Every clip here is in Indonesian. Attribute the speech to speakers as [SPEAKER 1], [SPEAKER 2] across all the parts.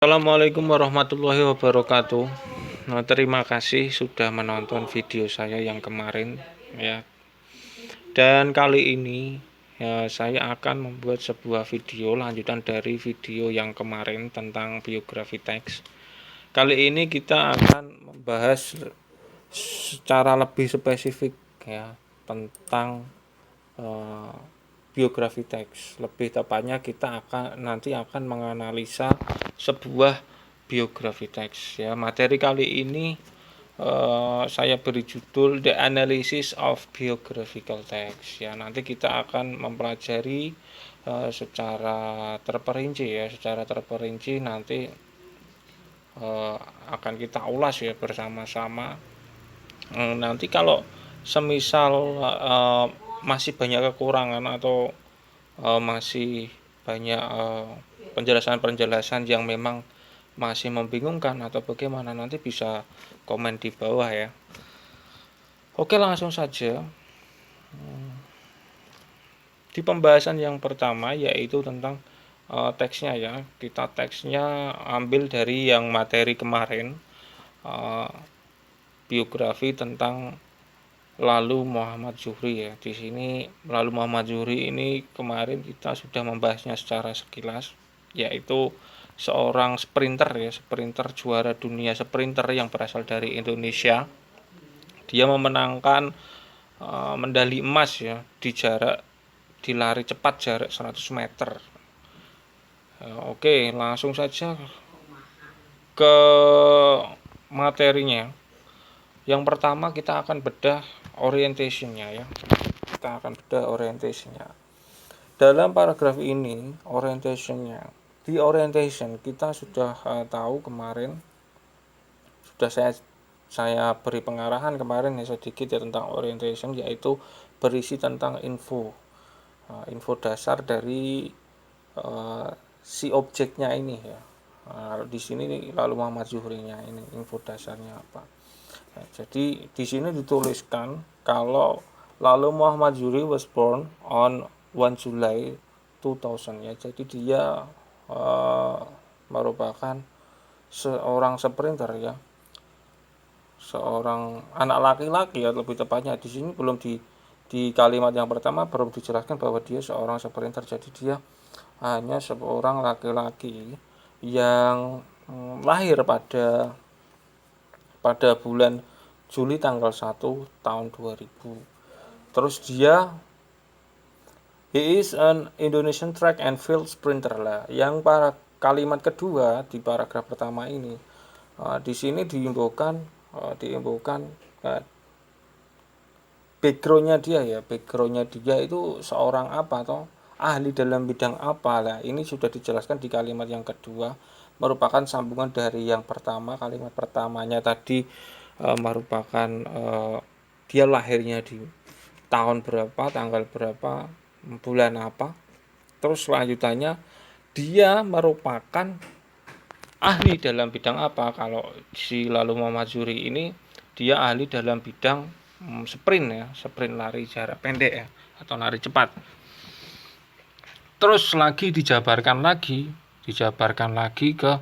[SPEAKER 1] Assalamualaikum warahmatullahi wabarakatuh. Nah, terima kasih sudah menonton video saya yang kemarin ya. Dan kali ini ya, saya akan membuat sebuah video lanjutan dari video yang kemarin tentang biografi teks. Kali ini kita akan membahas secara lebih spesifik ya tentang eh, biografi teks. Lebih tepatnya kita nanti akan menganalisa sebuah biografi teks ya. Materi kali ini saya beri judul The Analysis of Biographical Text ya. Nanti kita akan mempelajari secara terperinci ya, secara terperinci nanti akan kita ulas ya bersama-sama. Nanti kalau semisal masih banyak kekurangan atau masih banyak penjelasan-penjelasan yang memang masih membingungkan atau bagaimana, nanti bisa komen di bawah ya. Oke, langsung saja di pembahasan yang pertama, yaitu tentang teksnya ya. Kita teksnya ambil dari yang materi kemarin, biografi tentang Lalu Muhammad Zuhri ya. Di sini Lalu Muhammad Zuhri ini kemarin kita sudah membahasnya secara sekilas, yaitu seorang sprinter ya, sprinter juara dunia sprinter yang berasal dari Indonesia. Dia memenangkan medali emas ya di lari cepat jarak 100 meter. Oke, langsung saja ke materinya. Yang pertama kita akan bedah orientationnya ya. Kita akan bedah orientationnya. Dalam paragraf ini orientationnya, di orientation kita sudah tahu kemarin, sudah saya beri pengarahan kemarin ya sedikit ya tentang orientation, yaitu berisi tentang info dasar dari si objeknya ini ya. Di sini Lalu Muhammad Zuhrinya ini info dasarnya apa. Nah, jadi di sini dituliskan kalau Lalu Muhammad Zuhri was born on 1 July 2000 ya. Jadi dia merupakan seorang sprinter ya. Seorang anak laki-laki ya, lebih tepatnya di sini belum di kalimat yang pertama belum dijelaskan bahwa dia seorang sprinter. Jadi dia hanya seorang laki-laki yang lahir pada bulan Juli tanggal 1 tahun 2000. Terus he is an Indonesian track and field sprinter lah. Yang para kalimat kedua di paragraf pertama ini di sini diimbaukan backgroundnya dia ya. Backgroundnya dia itu seorang apa atau ahli dalam bidang apa lah. Ini sudah dijelaskan di kalimat yang kedua, merupakan sambungan dari yang pertama. Kalimat pertamanya tadi merupakan dia lahirnya di tahun berapa, tanggal berapa, bulan apa. Terus selanjutnya dia merupakan ahli dalam bidang apa. Kalau si Lalu Muhammad Zuhri ini dia ahli dalam bidang sprint ya, sprint lari jarak pendek ya, atau lari cepat. Terus dijabarkan lagi ke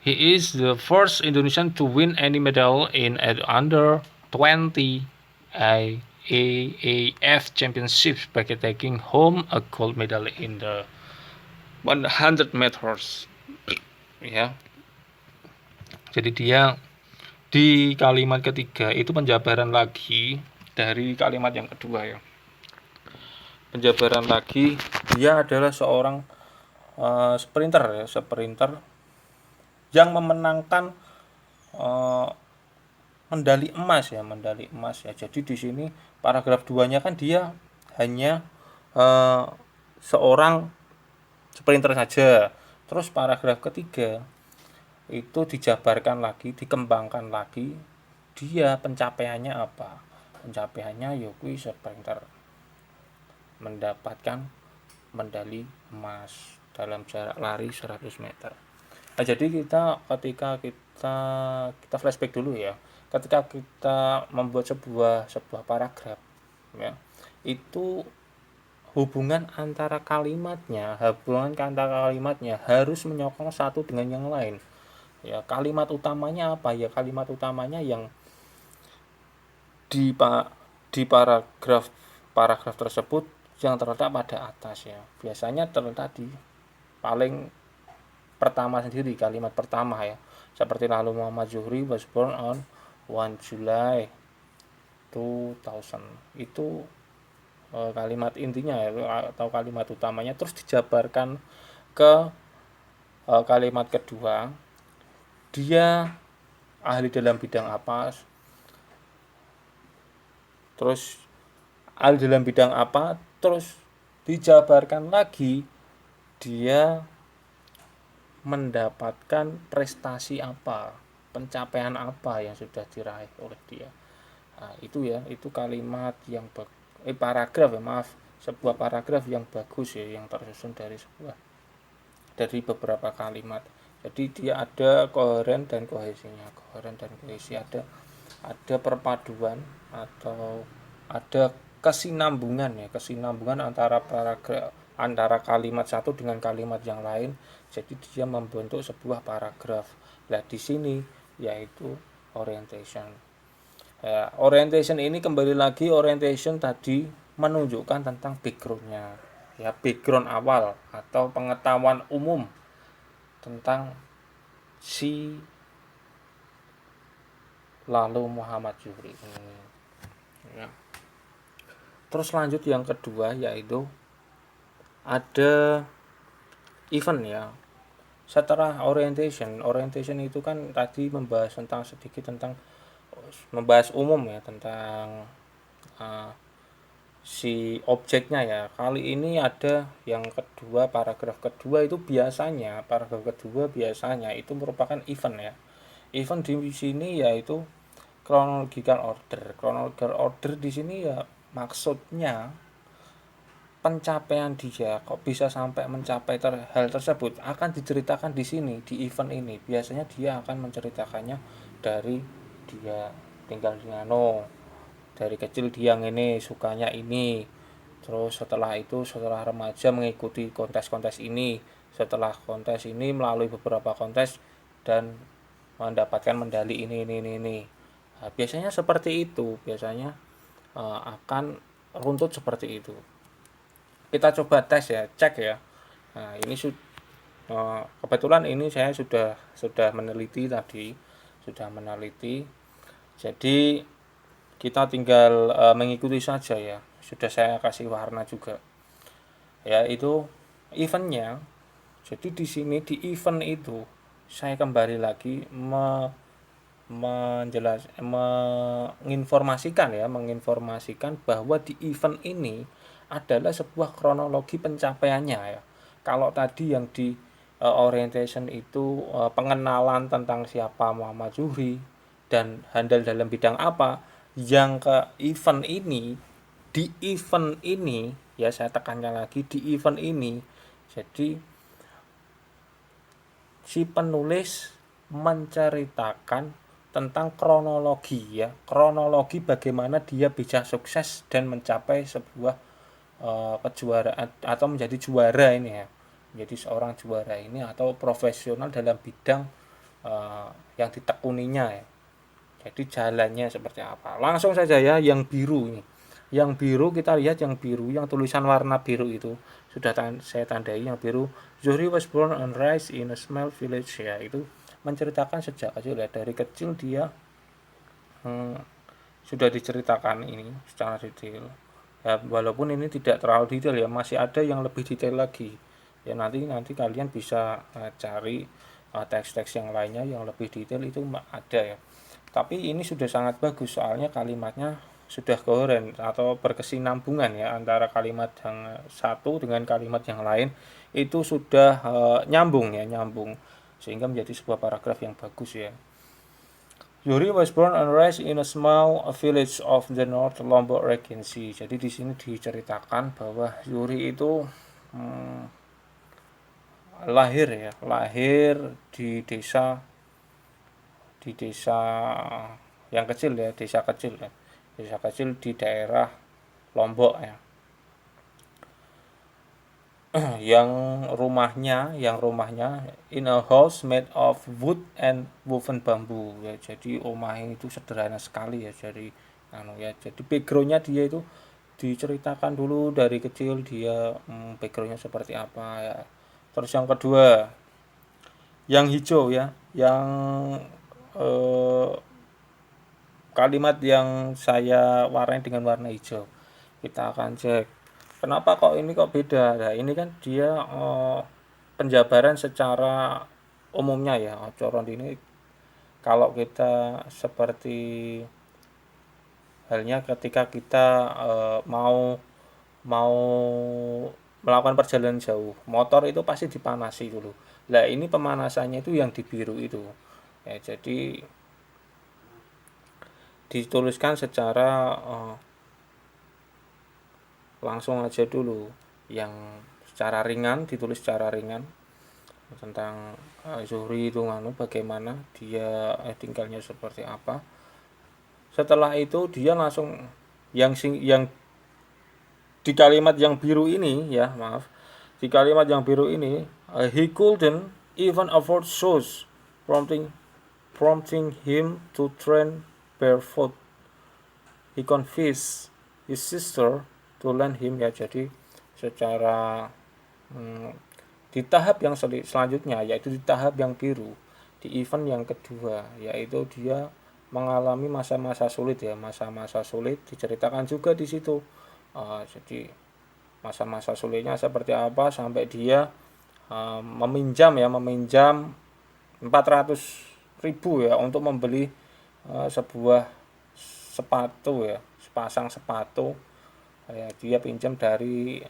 [SPEAKER 1] he is the first Indonesian to win any medal in under 20 IAAF Championships by taking home a gold medal in the 100 meters ya. Jadi dia di kalimat ketiga itu penjabaran lagi dari kalimat yang kedua ya. Penjabaran lagi, dia adalah seorang sprinter yang memenangkan medali emas ya. Jadi di sini paragraf 2-nya kan dia hanya seorang sprinter saja. Terus paragraf ketiga itu dijabarkan lagi, dikembangkan lagi, dia pencapaiannya apa. Pencapaiannya yaitu sprinter mendapatkan medali emas dalam jarak lari 100 meter. Nah, jadi ketika kita flashback dulu ya. Ketika kita membuat sebuah paragraf ya, itu hubungan antara kalimatnya harus menyokong satu dengan yang lain. Ya, kalimat utamanya apa? Ya, kalimat utamanya yang di di paragraf tersebut yang terletak pada atas ya. Biasanya terletak di paling pertama sendiri, kalimat pertama ya. Seperti lalu Muhammad Zuhri was born on 1 July 2000. Itu kalimat intinya ya, atau kalimat utamanya, terus dijabarkan ke kalimat kedua. Dia ahli dalam bidang apa, terus ahli dalam bidang apa, terus dijabarkan lagi dia mendapatkan prestasi apa, pencapaian apa yang sudah diraih oleh dia. Nah, itu ya, itu kalimat yang paragraf ya, maaf, sebuah paragraf yang bagus ya, yang tersusun dari beberapa kalimat. Jadi dia ada koheren dan kohesinya. Koheren dan kohesi, ada perpaduan atau ada kesinambungan ya, kesinambungan antara paragraf, antara kalimat satu dengan kalimat yang lain. Jadi dia membentuk sebuah paragraf. Nah, di sini yaitu orientation. Ya, orientation ini kembali lagi, orientation tadi menunjukkan tentang backgroundnya, ya, background awal atau pengetahuan umum tentang si lalu Muhammad Zuhri ini. Ya. Terus lanjut yang kedua yaitu ada event ya. Setelah orientation itu kan tadi membahas tentang sedikit tentang membahas umum ya, tentang uh, si objeknya ya. Kali ini ada yang kedua, paragraf kedua itu biasanya, paragraf kedua biasanya itu merupakan event ya. Event di sini yaitu chronological order. Chronological order di sini ya maksudnya pencapaian dia, kok bisa sampai mencapai hal tersebut akan diceritakan di sini, di event ini. Biasanya dia akan menceritakannya dari dia tinggal di Nano, dari kecil dia ini sukanya ini, terus setelah remaja mengikuti kontes-kontes ini, setelah kontes ini melalui beberapa kontes dan mendapatkan medali ini. Nah, biasanya seperti itu, biasanya akan runtut seperti itu. Kita coba tes ya, cek ya. Nah, ini kebetulan ini saya sudah meneliti tadi, sudah meneliti. Jadi kita tinggal mengikuti saja ya. Sudah saya kasih warna juga. Ya, itu eventnya. Jadi di sini di event itu saya kembali lagi menginformasikan bahwa di event ini adalah sebuah kronologi pencapaiannya ya. Kalau tadi yang di orientation itu pengenalan tentang siapa Muhammad Zuhri dan handal dalam bidang apa, yang ke event ini, di event ini ya, saya tekankan lagi, di event ini jadi si penulis menceritakan tentang kronologi ya, kronologi bagaimana dia bisa sukses dan mencapai sebuah kejuaraan atau menjadi juara ini ya, menjadi seorang juara ini atau profesional dalam bidang yang ditekuninya ya. Jadi jalannya seperti apa. Langsung saja ya, yang biru ini. Yang biru kita lihat, yang biru, yang tulisan warna biru itu sudah saya tandai yang biru. Zuhri was born and raised in a small village ya, itu menceritakan sejak kecil ya, dari kecil dia sudah diceritakan ini secara detail. Ya, walaupun ini tidak terlalu detail ya, masih ada yang lebih detail lagi. Ya, nanti kalian bisa cari teks-teks yang lainnya yang lebih detail, itu ada ya. Tapi ini sudah sangat bagus soalnya kalimatnya sudah koheren atau berkesinambungan ya, antara kalimat yang satu dengan kalimat yang lain itu sudah nyambung sehingga menjadi sebuah paragraf yang bagus ya. Yuri was born and raised in a small village of the North Lombok Regency. Jadi di sini diceritakan bahwa Yuri itu lahir di desa yang kecil ya, desa kecil di daerah Lombok ya. yang rumahnya in a house made of wood and woven bambu ya. Jadi rumahnya itu sederhana sekali ya. Jadi backgroundnya dia itu diceritakan dulu dari kecil dia, backgroundnya seperti apa ya. Terus yang kedua, yang hijau ya, yang eh, kalimat yang saya warnai dengan warna hijau. Kita akan cek kenapa kok ini kok beda. Nah ini kan dia penjabaran secara umumnya ya. Coron ini kalau kita seperti halnya ketika kita mau mau melakukan perjalanan jauh, motor itu pasti dipanasi dulu. Nah ini pemanasannya itu yang di biru itu ya. Jadi dituliskan secara langsung aja dulu, yang secara ringan, ditulis secara ringan tentang Zuhri itu bagaimana dia tinggalnya seperti apa. Setelah itu dia langsung yang di kalimat yang biru ini ya, maaf, di kalimat yang biru ini, he couldn't even afford shoes, prompting him to train barefoot. He convinced his sister to lend him ya. Jadi secara di tahap yang selanjutnya, yaitu di tahap yang biru, di event yang kedua, yaitu dia mengalami masa-masa sulit ya. Masa-masa sulit diceritakan juga di situ. Jadi masa-masa sulitnya seperti apa sampai dia meminjam 400.000 ya untuk membeli sebuah sepatu ya, sepasang sepatu ya. Dia pinjam dari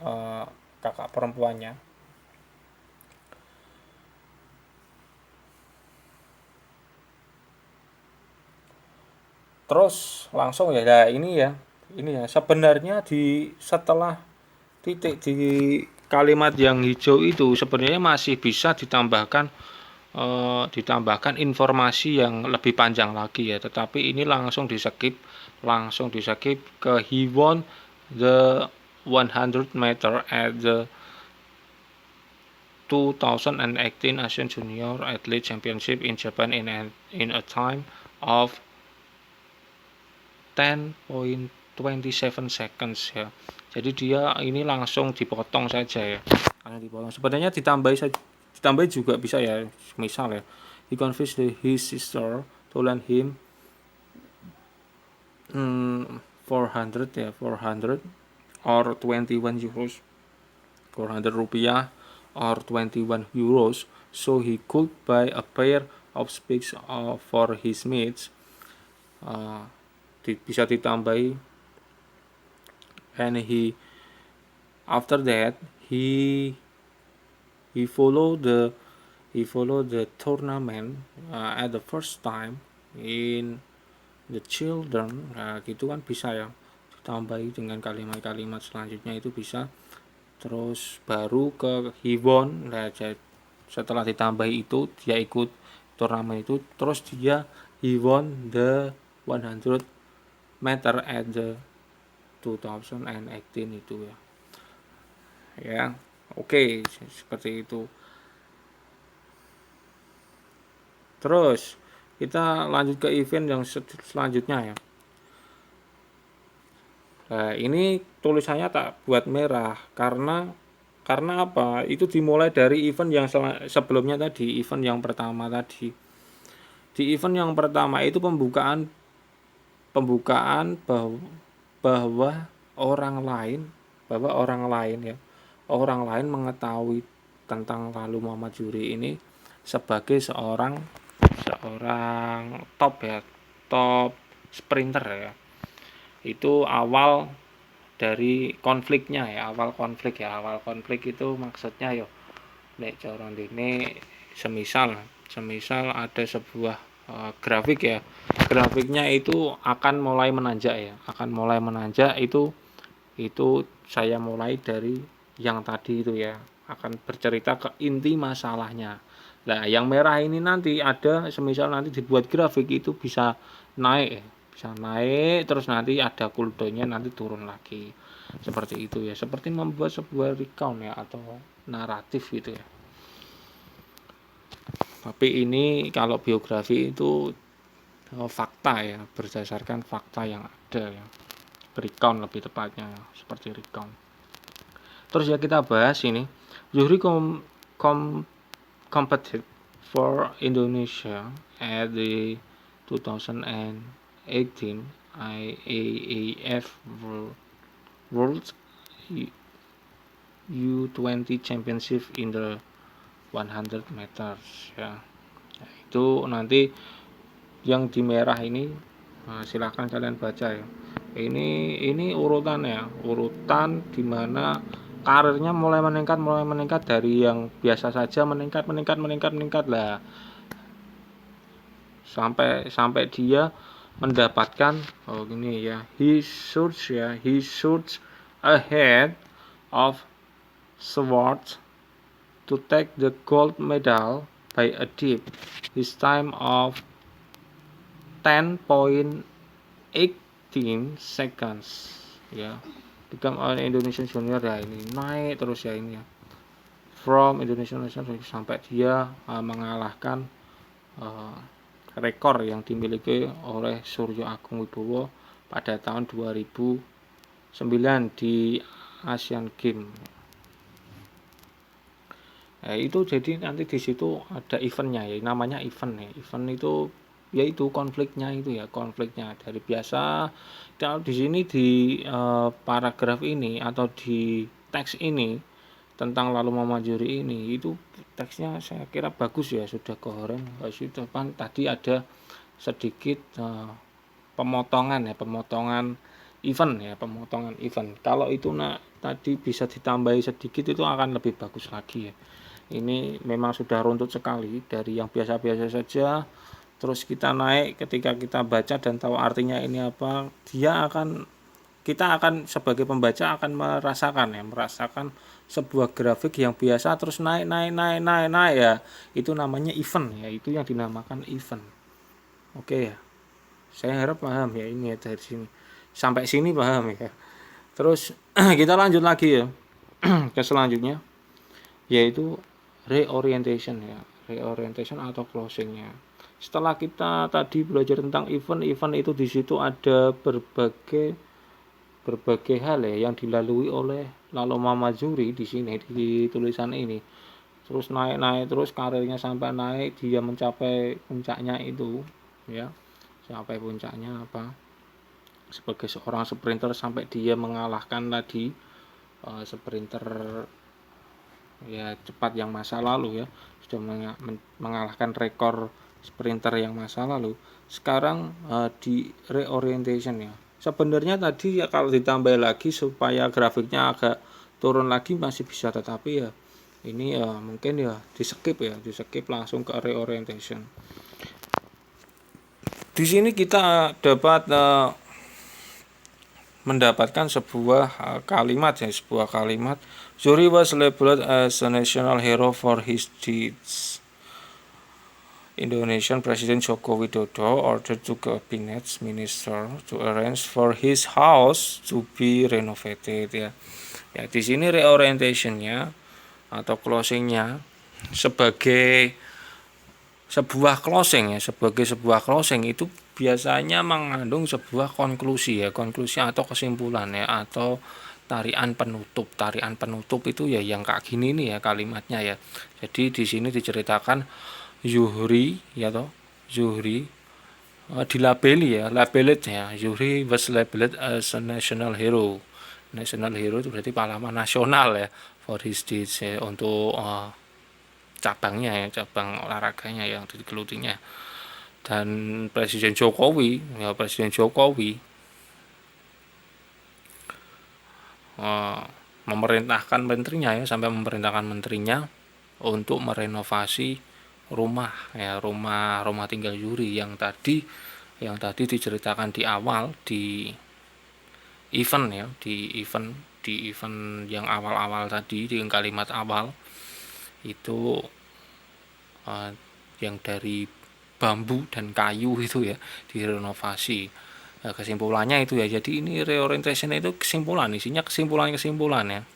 [SPEAKER 1] kakak perempuannya. Terus langsung ya, nah ini ya sebenarnya setelah titik di kalimat yang hijau itu sebenarnya masih bisa ditambahkan informasi yang lebih panjang lagi ya, tetapi ini langsung di skip ke he won the 100 meter at the 2018 Asian Junior Athlete Championship in Japan in a time of 10.27 seconds ya. Jadi dia ini langsung dipotong saja ya. Karena dipotong. Sebenarnya ditambahi juga bisa ya. Misal ya, he convinced his sister to lend him 400 or 21 euros. 400 rupiah or 21 euros, so he could buy a pair of specs for his mates. Bisa ditambahi, and after that he followed the tournament at the first time in the children. Nah gitu kan bisa ya, ditambahi dengan kalimat-kalimat selanjutnya itu bisa. Terus baru ke he won. Nah setelah ditambahi itu dia ikut turnamen itu, terus dia he won the 100 meter at the 2018 itu ya. Oke, seperti itu. Terus kita lanjut ke event yang selanjutnya ya. Nah ini tulisannya tak buat merah karena apa, itu dimulai dari event yang sebelumnya tadi, event yang pertama tadi. Di event yang pertama itu pembukaan bahwa orang lain mengetahui tentang Lalu Muhammad Zuhri ini sebagai seorang top sprinter ya. Itu awal dari konfliknya ya, awal konflik itu maksudnya yo nek cara dene semisal ada sebuah grafik ya, grafiknya itu akan mulai menanjak itu saya mulai dari yang tadi itu ya, akan bercerita ke inti masalahnya. Nah yang merah ini nanti ada semisal nanti dibuat grafik itu bisa naik terus nanti ada cooldownnya, nanti turun lagi seperti itu ya, seperti membuat sebuah recount ya, atau naratif gitu ya. Tapi ini kalau biografi itu fakta ya, berdasarkan fakta yang ada ya. Recount lebih tepatnya, seperti recount. Terus ya kita bahas ini. Zuhri competed for Indonesia at the 2018 IAAF World U20 Championship in the 100 meters ya. Nah, itu nanti yang di merah ini, silahkan kalian baca ya. Ini urutan dimana karirnya mulai meningkat dari yang biasa saja meningkat lah sampai dia mendapatkan he shoots ahead of Schwartz to take the gold medal by a deep his time of 10.18 seconds ya. Become an Indonesian Junior ya, ini naik terus ya ini ya, from Indonesian National sampai dia mengalahkan rekor yang dimiliki oleh Suryo Agung Wibowo pada tahun 2009 di Asian Games. Itu jadi nanti di situ ada eventnya ya, namanya event ya. Event itu yaitu konfliknya dari biasa. Kalau di sini di paragraf ini atau di teks ini tentang Lalu Muhammad Zuhri ini, itu teksnya saya kira bagus ya, sudah koheren. Sudah kan tadi ada sedikit pemotongan event. Kalau itu tadi bisa ditambahi sedikit, itu akan lebih bagus lagi ya. Ini memang sudah runtut sekali dari yang biasa-biasa saja. Terus kita naik, ketika kita baca dan tahu artinya ini apa, kita akan sebagai pembaca akan merasakan sebuah grafik yang biasa terus naik ya. Itu namanya event ya, itu yang dinamakan event. Oke ya. Saya harap paham ya ini ya, dari sini. Sampai sini paham ya. Terus kita lanjut lagi ya ke selanjutnya, yaitu reorientation atau closingnya. Setelah kita tadi belajar tentang event itu di situ ada berbagai hal ya yang dilalui oleh Lalu Muhammad Zuhri di sini di tulisan ini. Terus naik terus karirnya sampai naik, dia mencapai puncaknya itu ya. Sampai puncaknya sebagai seorang sprinter sampai dia mengalahkan tadi sprinter ya cepat yang masa lalu ya, sudah mengalahkan rekor sprinter yang masa lalu. Sekarang di reorientation ya. Sebenarnya tadi ya kalau ditambah lagi supaya grafiknya agak turun lagi masih bisa, tetapi ya ini ya mungkin ya di skip langsung ke reorientation. Di sini kita dapat mendapatkan sebuah kalimat. Zuhri was labeled as a national hero for his deeds. Indonesian President Joko Widodo ordered to cabinet minister to arrange for his house to be renovated ya. Ya di sini reorientationnya atau closingnya sebagai sebuah closing itu biasanya mengandung sebuah konklusi atau kesimpulan ya, atau tarian penutup itu ya yang kayak gini nih ya kalimatnya ya. Jadi di sini diceritakan Zuhri dilabeli ya, Zuhri was labeled as a national hero itu berarti pahlawan nasional ya, for his deeds ya, untuk cabang olahraganya yang digelutinya. Dan Presiden Jokowi memerintahkan menterinya untuk merenovasi rumah tinggal Zuhri yang tadi diceritakan di awal di event yang awal tadi, di kalimat awal itu yang dari bambu dan kayu itu ya direnovasi. Kesimpulannya itu ya, jadi ini reorientation itu isinya kesimpulan ya.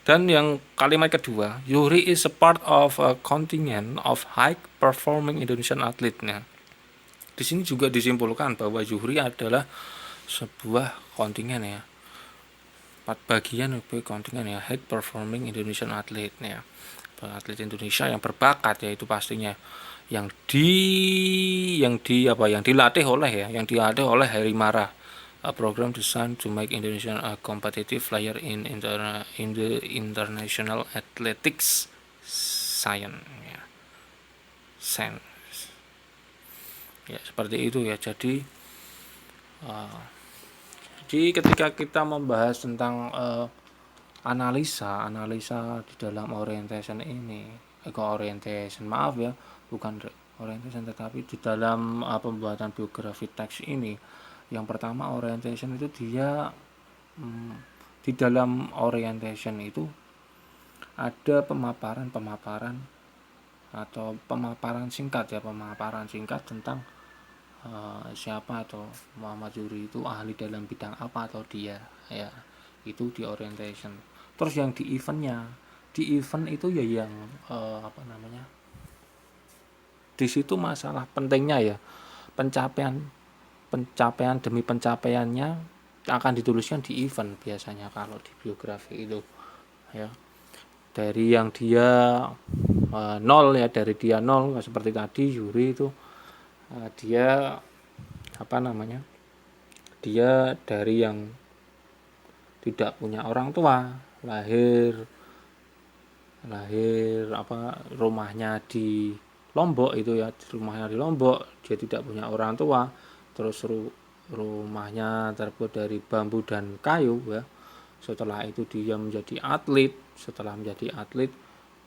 [SPEAKER 1] Dan yang kalimat kedua, Zuhri is a part of a contingent of high performing Indonesian athlete. Nah, di sini juga disimpulkan bahwa Zuhri adalah sebuah kontingen ya, bagian dari kontingen ya, high performing Indonesian athlete ya, atlet Indonesia yang berbakat, yaitu pastinya yang dilatih oleh Harry Mara, a program designed to make Indonesia a competitive player in the international athletics science ya. Ya seperti itu ya. Jadi ketika kita membahas tentang analisa di dalam orientation ini, orientation maaf ya, bukan orientation, tetapi di dalam pembuatan biografi teks ini, yang pertama orientation itu dia di dalam orientation itu ada pemaparan atau pemaparan singkat tentang siapa atau Muhammad Zuhri itu ahli dalam bidang apa atau dia ya, itu di orientation. Terus yang di event itu ya yang di situ masalah pentingnya ya, pencapaian demi pencapaiannya akan dituliskan di event biasanya kalau di biografi itu ya. Dari yang dia nol ya, dari dia nol seperti tadi Zuhri itu dia dia dari yang tidak punya orang tua, lahir rumahnya di Lombok itu ya, dia tidak punya orang tua, terus rumahnya terbuat dari bambu dan kayu ya. Setelah itu dia menjadi atlet,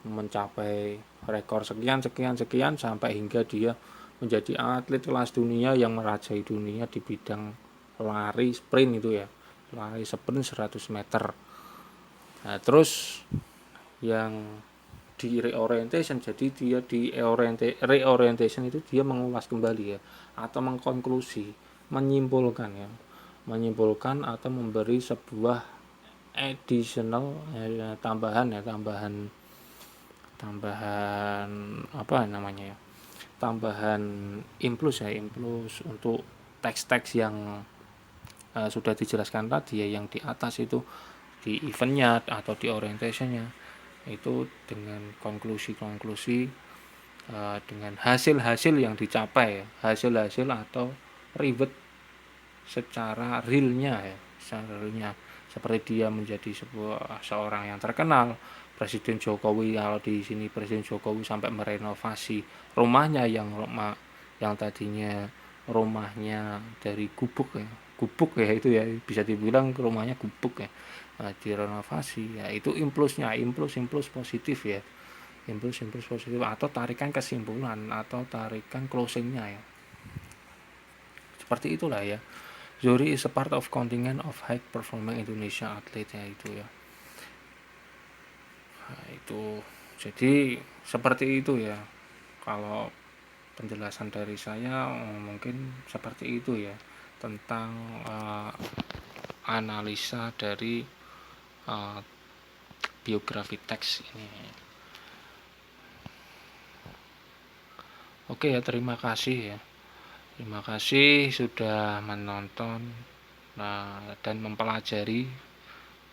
[SPEAKER 1] mencapai rekor sekian sampai hingga dia menjadi atlet kelas dunia yang merajai dunia di bidang lari sprint itu ya, lari sprint 100 meter. Nah, terus yang di reorientation, jadi dia di reorientation itu dia mengulas kembali ya, atau mengkonklusi, menyimpulkan atau memberi sebuah additional tambahan tambahan implus untuk teks-teks yang sudah dijelaskan tadi ya, yang di atas itu di eventnya atau di orientationnya itu, dengan konklusi dengan hasil-hasil yang dicapai, hasil-hasil atau reward secara realnya seperti dia menjadi seorang yang terkenal. Presiden Jokowi, kalau di sini Presiden Jokowi sampai merenovasi rumahnya yang tadinya rumahnya dari gubuk ya itu ya, bisa dibilang rumahnya gubuk ya, direnovasi ya. Itu implus positif ya, implus positif atau tarikan kesimpulan atau tarikan closingnya ya, seperti itulah ya. Zuhri is a part of contingent of high performing Indonesia athlete ya, itu ya. Nah, itu jadi seperti itu ya, kalau penjelasan dari saya mungkin seperti itu ya, tentang analisa dari biografi teks ini. Oke ya, terima kasih sudah menonton dan mempelajari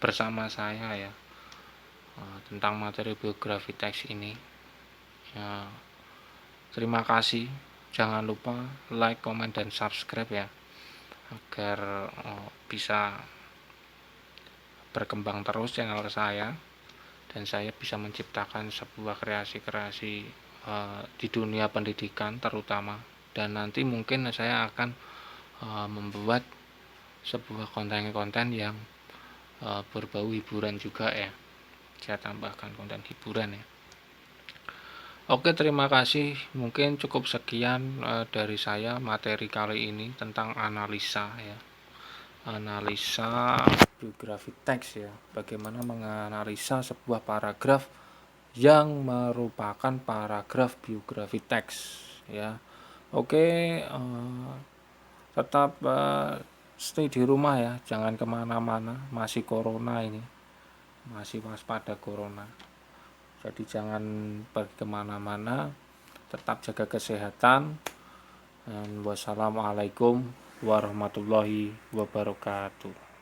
[SPEAKER 1] bersama saya ya tentang materi biografi teks ini ya. Terima kasih, jangan lupa like, comment, dan subscribe ya, agar bisa berkembang terus channel saya, dan saya bisa menciptakan sebuah kreasi-kreasi di dunia pendidikan terutama. Dan nanti mungkin saya akan membuat sebuah konten-konten yang berbau hiburan juga ya, saya tambahkan konten hiburan ya. Oke, terima kasih, mungkin cukup sekian dari saya materi kali ini tentang analisa biografi teks ya, bagaimana menganalisa sebuah paragraf yang merupakan paragraf biografi teks ya. Oke, tetap stay di rumah ya, jangan kemana-mana, masih corona ini. masih waspada corona. Jadi jangan pergi kemana-mana, tetap jaga kesehatan. Dan wassalamualaikum warahmatullahi wabarakatuh.